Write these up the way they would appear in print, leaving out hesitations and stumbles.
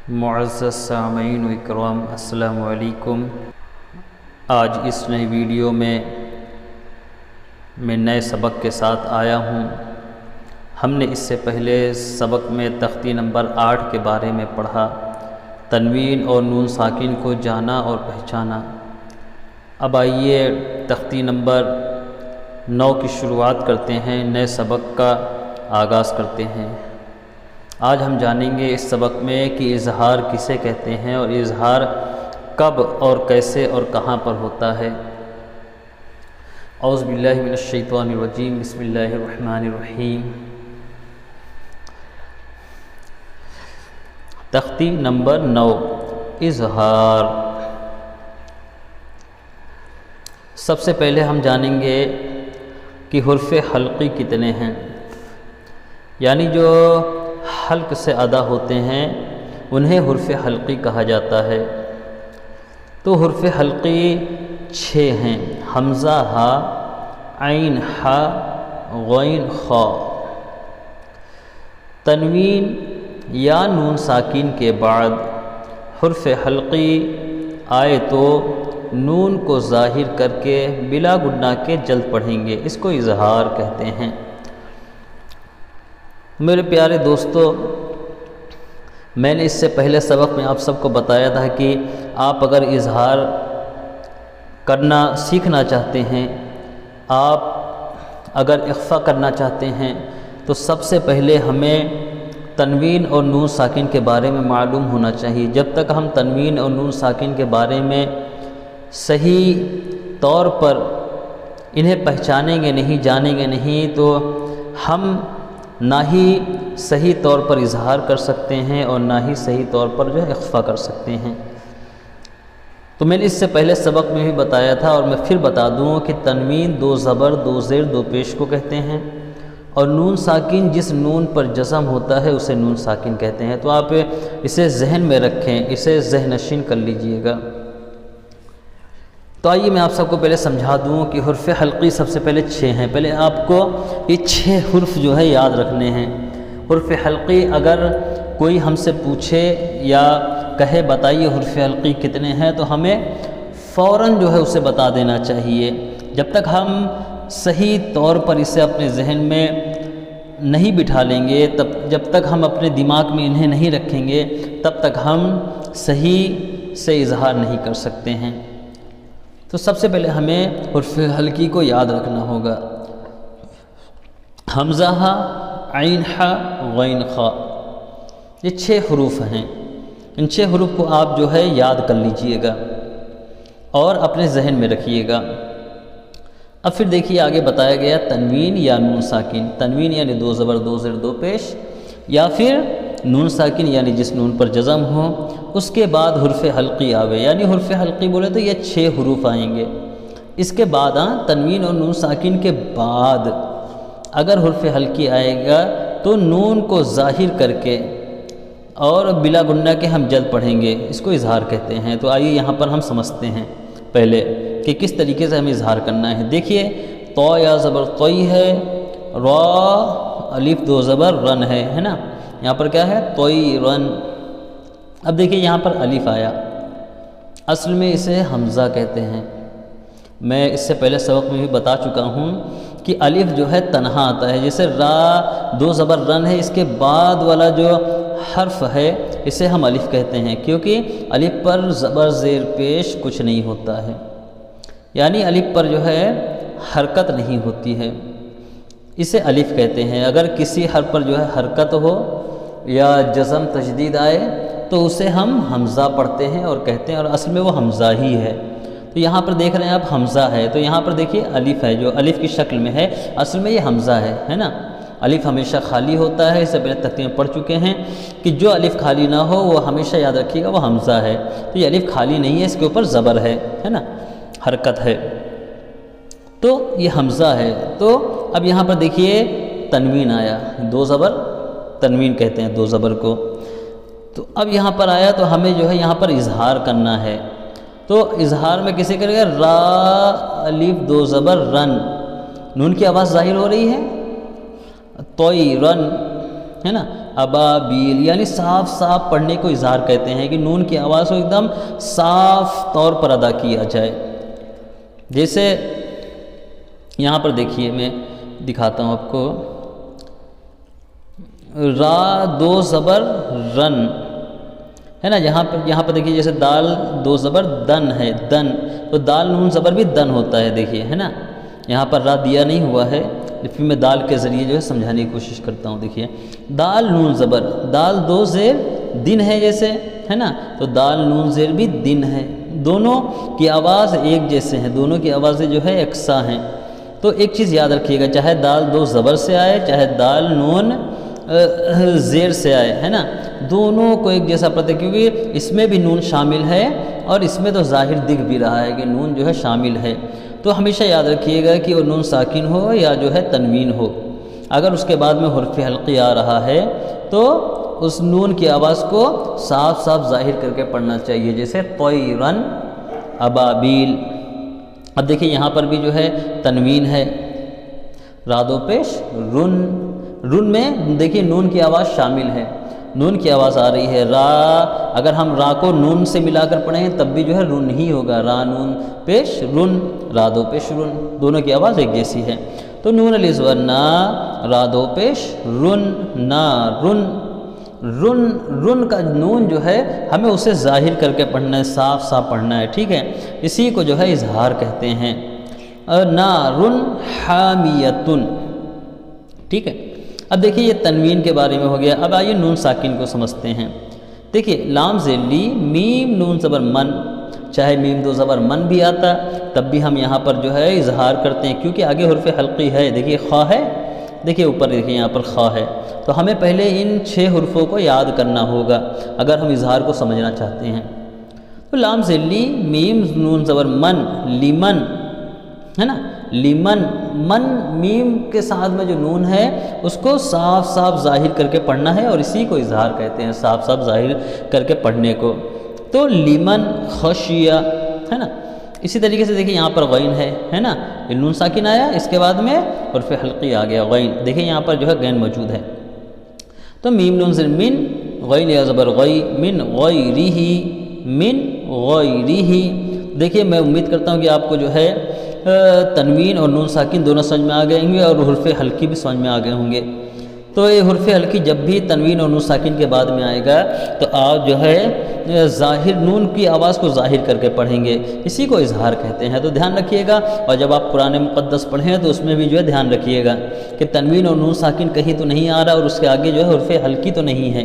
معزز سامعین و اکرام، السلام علیکم۔ آج اس نئی ویڈیو میں نئے سبق کے ساتھ آیا ہوں۔ ہم نے اس سے پہلے سبق میں تختی نمبر 8 کے بارے میں پڑھا، تنوین اور نون ساکن کو جانا اور پہچانا۔ اب آئیے تختی نمبر 9 کی شروعات کرتے ہیں، نئے سبق کا آغاز کرتے ہیں۔ آج ہم جانیں گے اس سبق میں کہ اظہار کسے کہتے ہیں اور اظہار کب اور کیسے اور کہاں پر ہوتا ہے۔ اعوذ باللہ من الشیطان الرجیم، بسم اللہ الرحمن الرحیم۔ تختی نمبر 9، اظہار۔ سب سے پہلے ہم جانیں گے کہ حرف حلقی کتنے ہیں، یعنی جو حلق سے ادا ہوتے ہیں انہیں حرف حلقی کہا جاتا ہے۔ تو حرف حلقی 6 ہیں: حمزہ ہا، عین ہا، غین خا۔ تنوین یا نون ساکن کے بعد حرف حلقی آئے تو نون کو ظاہر کر کے بلا گنہ کے جلد پڑھیں گے، اس کو اظہار کہتے ہیں۔ میرے پیارے دوستو، میں نے اس سے پہلے سبق میں آپ سب کو بتایا تھا کہ آپ اگر اظہار کرنا سیکھنا چاہتے ہیں، آپ اگر اخفا کرنا چاہتے ہیں، تو سب سے پہلے ہمیں تنوین اور نون ساکن کے بارے میں معلوم ہونا چاہیے۔ جب تک ہم تنوین اور نون ساکن کے بارے میں صحیح طور پر انہیں پہچانیں گے نہیں، جانیں گے نہیں، تو ہم نہ ہی صحیح طور پر اظہار کر سکتے ہیں اور نہ ہی صحیح طور پر اخفا کر سکتے ہیں۔ تو میں نے اس سے پہلے سبق میں بھی بتایا تھا اور میں پھر بتا دوں کہ تنوین 2 زبر 2 زیر 2 پیش کو کہتے ہیں، اور نون ساکن جس نون پر جزم ہوتا ہے اسے نون ساکن کہتے ہیں۔ تو آپ اسے ذہن میں رکھیں، اسے ذہن نشین کر لیجئے گا۔ تو آئیے میں آپ سب کو پہلے سمجھا دوں کہ حرف حلقی سب سے پہلے 6 ہیں۔ پہلے آپ کو یہ 6 حرف جو ہے یاد رکھنے ہیں۔ حرف حلقی اگر کوئی ہم سے پوچھے یا کہے بتائیے حرف حلقی کتنے ہیں، تو ہمیں فوراً جو ہے اسے بتا دینا چاہیے۔ جب تک ہم صحیح طور پر اسے اپنے ذہن میں نہیں بٹھا لیں گے، جب تک ہم اپنے دماغ میں انہیں نہیں رکھیں گے، تب تک ہم صحیح سے اظہار نہیں کر سکتے ہیں۔ تو سب سے پہلے ہمیں حرف حلقی کو یاد رکھنا ہوگا۔ حمزہ ہا، عین ہا، غین خا، یہ 6 حروف ہیں۔ ان 6 حروف کو آپ جو ہے یاد کر لیجئے گا اور اپنے ذہن میں رکھیے گا۔ اب پھر دیکھیے آگے بتایا گیا تنوین یا نون ساکن۔ تنوین یعنی 2 زبر 2 زیر 2 پیش، یا پھر نون ساکن یعنی جس نون پر جزم ہو، اس کے بعد حرف حلقی آوے، یعنی حرف حلقی بولے تو یہ 6 حروف آئیں گے۔ اس کے بعد تنوین اور نون ساکن کے بعد اگر حرف حلقی آئے گا تو نون کو ظاہر کر کے اور بلا گنہ کے ہم جلد پڑھیں گے، اس کو اظہار کہتے ہیں۔ تو آئیے یہاں پر ہم سمجھتے ہیں پہلے کہ کس طریقے سے ہمیں اظہار کرنا ہے۔ دیکھیے تو یا زبر توئی ہے، را الف 2 زبر رن ہے نا، یہاں پر کیا ہے؟ توئی رن۔ اب دیکھیے یہاں پر الف آیا، اصل میں اسے حمزہ کہتے ہیں۔ میں اس سے پہلے سبق میں بھی بتا چکا ہوں کہ الف جو ہے تنہا آتا ہے، جیسے را 2 زبر رن ہے، اس کے بعد والا جو حرف ہے اسے ہم الف کہتے ہیں، کیونکہ الف پر زبر زیر پیش کچھ نہیں ہوتا ہے، یعنی الف پر جو ہے حرکت نہیں ہوتی ہے، اسے الف کہتے ہیں۔ اگر کسی حرف پر جو ہے حرکت ہو یا جزم تشدید آئے تو اسے ہم حمزہ پڑھتے ہیں اور کہتے ہیں، اور اصل میں وہ حمزہ ہی ہے۔ تو یہاں پر دیکھ رہے ہیں آپ حمزہ ہے، تو یہاں پر دیکھیے الف ہے جو الف کی شکل میں ہے، اصل میں یہ حمزہ ہے نا۔ الف ہمیشہ خالی ہوتا ہے، اس سے پہلے تختے میں پڑھ چکے ہیں کہ جو الف خالی نہ ہو وہ ہمیشہ یاد رکھیے گا وہ حمزہ ہے۔ تو یہ الف خالی نہیں ہے، اس کے اوپر زبر ہے نا، حرکت ہے، تو یہ حمزہ ہے۔ تو اب یہاں پر دیکھیے تنوین آیا، 2 زبر تنوین کہتے ہیں 2 زبر کو۔ تو اب یہاں پر آیا تو ہمیں جو ہے یہاں پر اظہار کرنا ہے۔ تو اظہار میں کیسے کرے گا؟ را الف 2 زبر رن، نون کی آواز ظاہر ہو رہی ہے، توئی رن، ہے نا، ابابیل یعنی صاف صاف پڑھنے کو اظہار کہتے ہیں کہ نون کی آواز کو ایک دم صاف طور پر ادا کیا جائے۔ جیسے یہاں پر دیکھیے، میں دکھاتا ہوں آپ کو، را دو زبر رن ہے نا، یہاں پر دیکھیے جیسے دال دو زبر دن ہے، دن، تو دال نون زبر بھی دن ہوتا ہے، دیکھیے ہے نا، یہاں پر را دیا نہیں ہوا ہے، پھر میں دال کے ذریعے جو ہے سمجھانے کی کوشش کرتا ہوں۔ دیکھیے دال نون زبر، دال دو زیر دن ہے جیسے، ہے نا، تو دال نون زیر بھی دن ہے، دونوں کی آواز ایک جیسے ہیں، دونوں کی آوازیں جو ہے یکساں ہیں۔ تو ایک چیز یاد رکھیے گا، چاہے دال دو زبر سے آئے، چاہے دال نون زیر سے آئے، ہے نا، دونوں کو ایک جیسا پڑھتے ہیں، کیونکہ اس میں بھی نون شامل ہے اور اس میں تو ظاہر دکھ بھی رہا ہے کہ نون جو ہے شامل ہے۔ تو ہمیشہ یاد رکھیے گا کہ وہ نون ساکن ہو یا جو ہے تنوین ہو، اگر اس کے بعد میں حرف حلقی آ رہا ہے تو اس نون کی آواز کو صاف صاف ظاہر کر کے پڑھنا چاہیے، جیسے طیرن ابابیل۔ اب دیکھیے یہاں پر بھی جو ہے تنوین ہے، رادو پیش رن، رن میں دیکھیے نون کی آواز شامل ہے، نون کی آواز آ رہی ہے، را، اگر ہم را کو نون سے ملا کر پڑھیں تب بھی جو ہے رن ہی ہوگا، را نون پیش رن، رادو پیش رن، دونوں کی آواز ایک جیسی ہے۔ تو نون علیہ الزبر نا، رادو پیش رن، نا رن، رن، رن کا نون جو ہے ہمیں اسے ظاہر کر کے پڑھنا ہے، صاف صاف پڑھنا ہے، ٹھیک ہے، اسی کو جو ہے اظہار کہتے ہیں۔ نارن حامیتن، ٹھیک ہے۔ اب دیکھیے یہ تنوین کے بارے میں ہو گیا، اب آئیے نون ساکن کو سمجھتے ہیں۔ دیکھیے لام زیر لی، میم نون زبر من، چاہے میم دو زبر من بھی آتا تب بھی ہم یہاں پر جو ہے اظہار کرتے ہیں، کیونکہ آگے حرف حلقی ہے، دیکھیے خا ہے، دیکھیے اوپر دیکھیے یہاں پر خا ہے، تو ہمیں پہلے ان 6 حرفوں کو یاد کرنا ہوگا اگر ہم اظہار کو سمجھنا چاہتے ہیں۔ تو لام زیر لی، میم نون زبر من، لیمن، ہے نا، لیمن، من، میم کے ساتھ میں جو نون ہے اس کو صاف صاف ظاہر کر کے پڑھنا ہے، اور اسی کو اظہار کہتے ہیں، صاف صاف ظاہر کر کے پڑھنے کو۔ تو لیمن خشیہ، ہے نا، اسی طریقے سے دیکھیں یہاں پر غین ہے نا، یہ نون ساکن آیا، اس کے بعد میں حرف حلقی آ گیا غین، دیکھیں یہاں پر جو ہے غین موجود ہے۔ تو میم نون زیر من، غین یا زبر غی، من غیرہ، من غیرہ۔ دیکھیے میں امید کرتا ہوں کہ آپ کو جو ہے تنوین اور نون ساکن دونوں سمجھ میں آ گئے ہوں گے، اور حرف حلقی بھی سمجھ میں آ گئے ہوں گے۔ تو یہ حرف حلقی جب بھی تنوین اور نون ساکن کے بعد میں آئے گا تو آپ جو ہے ظاہر نون کی آواز کو ظاہر کر کے پڑھیں گے، اسی کو اظہار کہتے ہیں۔ تو دھیان رکھیے گا، اور جب آپ قرآن مقدس پڑھیں تو اس میں بھی جو ہے دھیان رکھیے گا کہ تنوین اور نون ساکن کہیں تو نہیں آ رہا، اور اس کے آگے جو ہے حرف حلقی تو نہیں ہے۔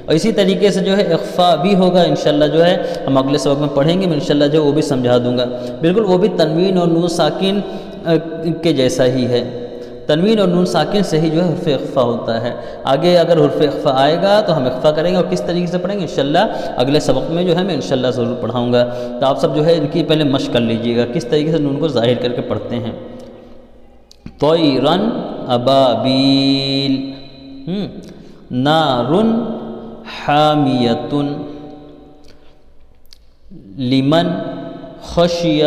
اور اسی طریقے سے جو ہے اخفا بھی ہوگا، انشاءاللہ جو ہے ہم اگلے سبق میں پڑھیں گے، میں انشاءاللہ جو وہ بھی سمجھا دوں گا، بالکل وہ بھی تنوین اور نون ساکن کے جیسا ہی ہے، تنوین اور نون ساکن سے ہی جو ہے حرف اخفا ہوتا ہے۔ آگے اگر حرف اخفا آئے گا تو ہم اخفا کریں گے، اور کس طریقے سے پڑھیں گے انشاءاللہ اگلے سبق میں جو ہے میں انشاءاللہ ضرور پڑھاؤں گا۔ تو آپ سب جو ہے ان کی پہلے مشق کر لیجئے گا کس طریقے سے نون کو ظاہر کر کے پڑھتے ہیں۔ طیرن ابابیل، نارن حامیتن، لمن خشی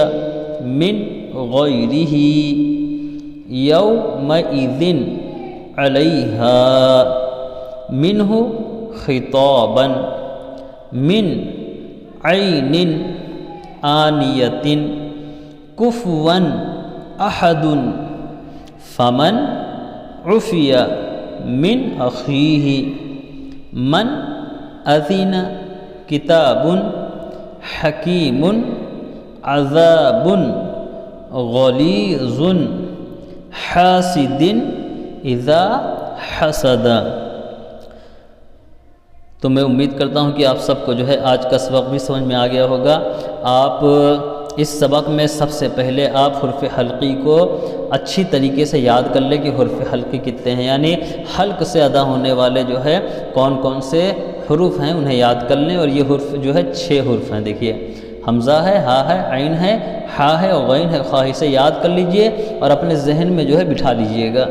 من غیرہ، یومئذ علیہا، منہ خطابا، من عین آنیۃ، کفوا احد، فمن عفی من اخیہ، من اذن، کتاب حکیم، عذاب غلیظ، حاسد اذا حسد۔ تو میں امید کرتا ہوں کہ آپ سب کو جو ہے آج کا سبق بھی سمجھ میں آ گیا ہوگا۔ آپ اس سبق میں سب سے پہلے آپ حرف حلقی کو اچھی طریقے سے یاد کر لیں کہ حرف حلقی کتنے ہیں، یعنی حلق سے ادا ہونے والے جو ہے کون کون سے حروف ہیں انہیں یاد کر لیں، اور یہ حرف جو ہے 6 حرف ہیں۔ دیکھیے حمزہ ہے، ہا ہے، عین ہے، ہا ہے اور غین ہے، خواہ سے یاد کر لیجئے اور اپنے ذہن میں جو ہے بٹھا لیجئے گا۔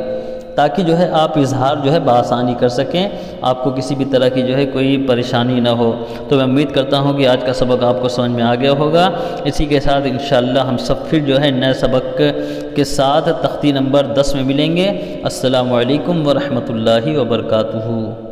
تاکہ جو ہے آپ اظہار جو ہے بآسانی کر سکیں، آپ کو کسی بھی طرح کی جو ہے کوئی پریشانی نہ ہو۔ تو میں امید کرتا ہوں کہ آج کا سبق آپ کو سمجھ میں آ گیا ہوگا۔ اسی کے ساتھ انشاءاللہ ہم سب پھر جو ہے نئے سبق کے ساتھ تختی نمبر 10 میں ملیں گے۔ السلام علیکم ورحمۃ اللہ وبرکاتہ۔